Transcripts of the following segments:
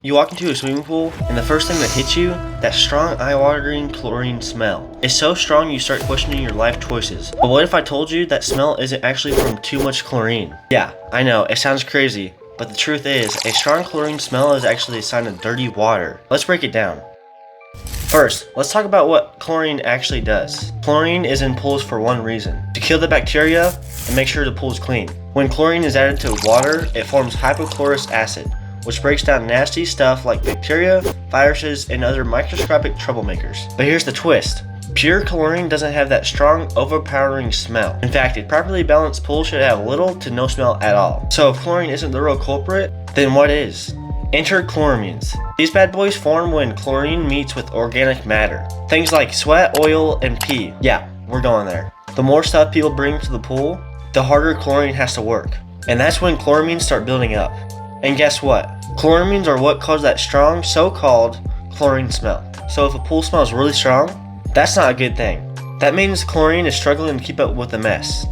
You walk into a swimming pool, and the first thing that hits you, that strong, eye-watering chlorine smell. It's so strong you start questioning your life choices. But what if I told you that smell isn't actually from too much chlorine? Yeah, I know, it sounds crazy, but the truth is, a strong chlorine smell is actually a sign of dirty water. Let's break it down. First, let's talk about what chlorine actually does. Chlorine is in pools for one reason: to kill the bacteria and make sure the pool is clean. When chlorine is added to water, it forms hypochlorous acid, which breaks down nasty stuff like bacteria, viruses, and other microscopic troublemakers. But here's the twist. Pure chlorine doesn't have that strong, overpowering smell. In fact, a properly balanced pool should have little to no smell at all. So if chlorine isn't the real culprit, then what is? Enter chloramines. These bad boys form when chlorine meets with organic matter. Things like sweat, oil, and pee. Yeah, we're going there. The more stuff people bring to the pool, the harder chlorine has to work. And that's when chloramines start building up. And guess what? Chloramines are what cause that strong, so-called chlorine smell. So if a pool smells really strong, that's not a good thing. That means chlorine is struggling to keep up with the mess.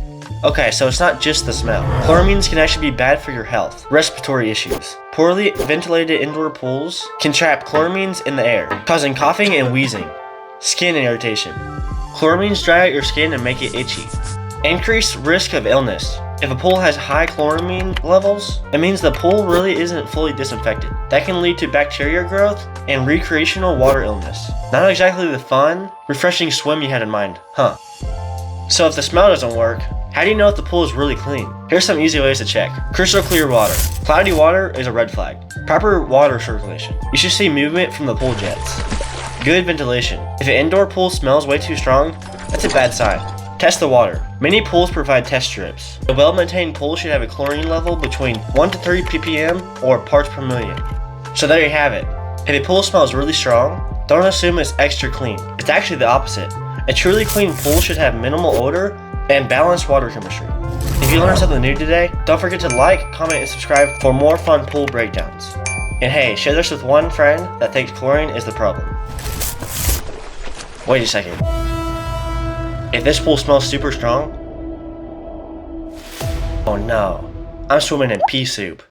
Okay, so it's not just the smell. Chloramines can actually be bad for your health. Respiratory issues. Poorly ventilated indoor pools can trap chloramines in the air, causing coughing and wheezing. Skin irritation. Chloramines dry out your skin and make it itchy. Increased risk of illness. If a pool has high chloramine levels, it means the pool really isn't fully disinfected. That can lead to bacteria growth and recreational water illness. Not exactly the fun, refreshing swim you had in mind, huh? So if the smell doesn't work, how do you know if the pool is really clean? Here's some easy ways to check. Crystal clear water. Cloudy water is a red flag. Proper water circulation. You should see movement from the pool jets. Good ventilation. If an indoor pool smells way too strong, that's a bad sign. Test the water. Many pools provide test strips. A well-maintained pool should have a chlorine level between 1 to 3 ppm or parts per million. So there you have it. If a pool smells really strong, don't assume it's extra clean. It's actually the opposite. A truly clean pool should have minimal odor and balanced water chemistry. If you learned something new today, don't forget to like, comment, and subscribe for more fun pool breakdowns. And hey, share this with one friend that thinks chlorine is the problem. Wait a second. If this pool smells super strong, oh no, I'm swimming in pea soup.